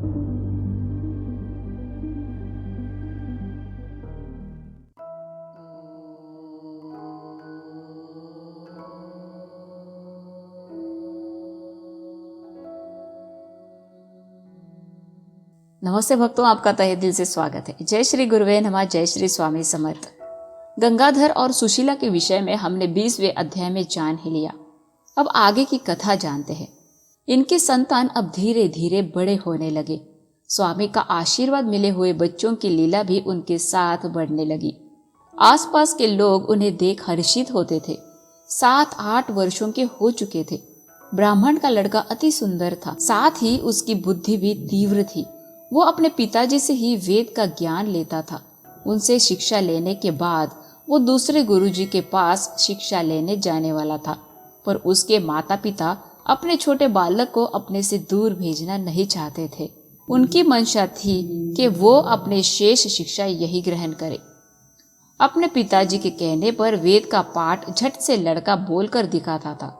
नमस्ते भक्तों, आपका तहे दिल से स्वागत है। जय श्री गुरुवे नमः, जय श्री स्वामी समर्थ। गंगाधर और सुशीला के विषय में हमने 20वें अध्याय में जान ही लिया। अब आगे की कथा जानते हैं। इनके संतान अब धीरे धीरे बड़े होने लगे। स्वामी का आशीर्वाद मिले हुए बच्चों की लीला भी उनके साथ बढ़ने लगी। आसपास के लोग उन्हें देख हर्षित होते थे। 7-8 वर्षों के हो चुके थे। ब्राह्मण का लड़का अति सुंदर था, साथ ही उसकी बुद्धि भी तीव्र थी। वो अपने पिताजी से ही वेद का ज्ञान लेता था। उनसे शिक्षा लेने के बाद वो दूसरे गुरुजी के पास शिक्षा लेने जाने वाला था, पर उसके माता पिता अपने छोटे बालक को अपने से दूर भेजना नहीं चाहते थे। उनकी मंशा थी कि वो अपने शेष शिक्षा यही ग्रहण करे। अपने पिताजी के कहने पर वेद का पाठ झट से लड़का बोलकर दिखाता था।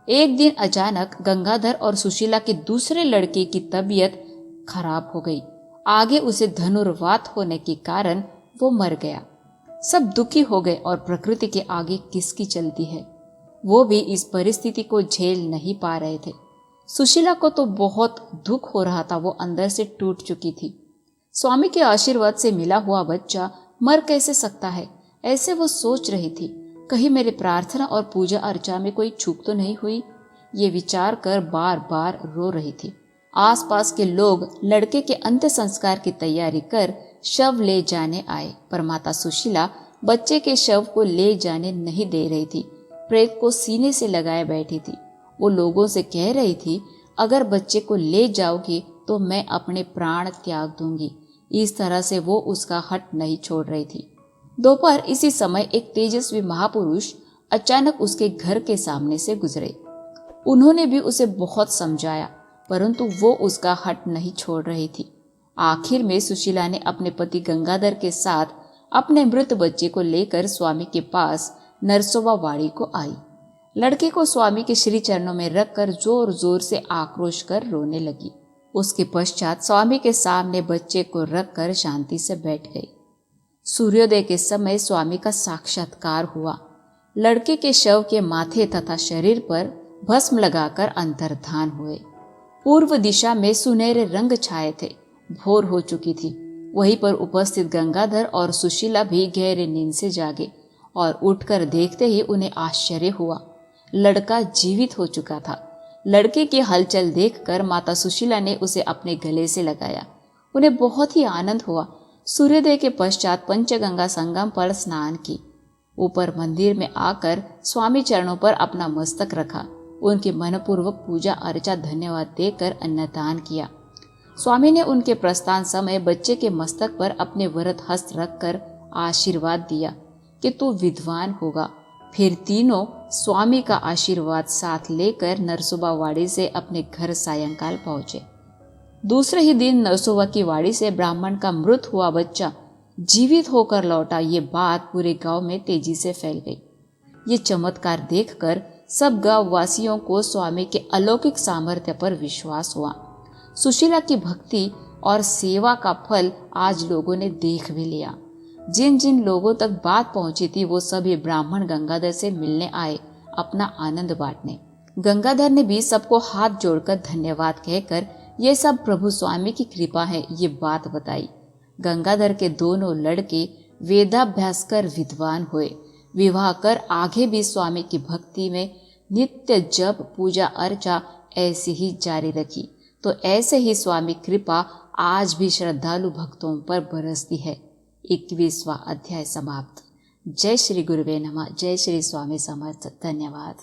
एक दिन अचानक गंगाधर और सुशीला के दूसरे लड़के की तबीयत खराब हो गई। आगे उसे धनुर्वात होने के कारण वो मर गया। सब दुखी हो गए और प्रकृति के आगे किसकी चलती है। वो भी इस परिस्थिति को झेल नहीं पा रहे थे। सुशीला को तो बहुत दुख हो रहा था, वो अंदर से टूट चुकी थी। स्वामी के आशीर्वाद से मिला हुआ बच्चा मर कैसे सकता है, ऐसे वो सोच रही थी। कहीं मेरे प्रार्थना और पूजा अर्चा में कोई चूक तो नहीं हुई, ये विचार कर बार बार रो रही थी। आसपास के लोग लड़के के अंत्य संस्कार की तैयारी कर शव ले जाने आए, पर माता सुशीला बच्चे के शव को ले जाने नहीं दे रही थी। प्रेत को सीने से लगाए बैठी थी। वो लोगों से कह रही थी, अगर बच्चे को ले जाओगी तो मैं अपने प्राण त्याग दूंगी। इस तरह से वो उसका हट नहीं छोड़ रही थी। दोपहर इसी समय एक तेजस्वी महापुरुष अचानक उसके घर के सामने से गुजरे। उन्होंने भी उसे बहुत समझाया, परंतु वो उसका हट नहीं छोड़ रही थी। आखिर में सुशीला ने अपने पति गंगाधर के साथ अपने मृत बच्चे को लेकर स्वामी के पास नरसोबा वाड़ी को आई। लड़के को स्वामी के श्री चरणों में रखकर जोर जोर से आक्रोश कर रोने लगी। उसके पश्चात स्वामी के सामने बच्चे को रखकर शांति से बैठ गई। सूर्योदय के समय स्वामी का साक्षात्कार हुआ। लड़के के शव के माथे तथा शरीर पर भस्म लगाकर अंतर्धान हुए। पूर्व दिशा में सुनहरे रंग छाए थे। भोर हो चुकी थी। वहीं पर उपस्थित गंगाधर और सुशीला भी गहरे नींद से जागे और उठकर देखते ही उन्हें आश्चर्य हुआ। लड़का जीवित हो चुका था। लड़के की हलचल देखकर माता सुशीला ने उसे अपने गले से लगाया। उन्हें बहुत ही आनंद हुआ। सूर्योदय के पश्चात पंचगंगा संगम पर स्नान की। ऊपर मंदिर में आकर स्वामी चरणों पर अपना मस्तक रखा। उनके मनपूर्वक पूजा अर्चा धन्यवाद देकर अन्नदान किया। स्वामी ने उनके प्रस्थान समय बच्चे के मस्तक पर अपने वरद हस्त रखकर आशीर्वाद दिया कि तू विद्वान होगा। फिर तीनों स्वामी का आशीर्वाद साथ लेकर नरसोबा वाड़ी से अपने घर सायंकाल पहुंचे। दूसरे ही दिन नरसोबा की वाड़ी से ब्राह्मण का मृत हुआ बच्चा जीवित होकर लौटा। ये बात पूरे गांव में तेजी से फैल गई। ये चमत्कार देखकर सब गांव वासियों को स्वामी के अलौकिक सामर्थ्य पर विश्वास हुआ। सुशीला की भक्ति और सेवा का फल आज लोगों ने देख भी लिया। जिन जिन लोगों तक बात पहुंची थी वो सभी ब्राह्मण गंगाधर से मिलने आए, अपना आनंद बांटने। गंगाधर ने भी सबको हाथ जोड़कर धन्यवाद कहकर ये सब प्रभु स्वामी की कृपा है ये बात बताई। गंगाधर के दोनों लड़के वेदाभ्यास कर विद्वान हुए। विवाह कर आगे भी स्वामी की भक्ति में नित्य जप पूजा अर्चा ऐसी ही जारी रखी। तो ऐसे ही स्वामी कृपा आज भी श्रद्धालु भक्तों पर बरसती है। 21वां अध्याय समाप्त। जय श्री गुरुवे नमः, जय श्री स्वामी समर्थ। धन्यवाद।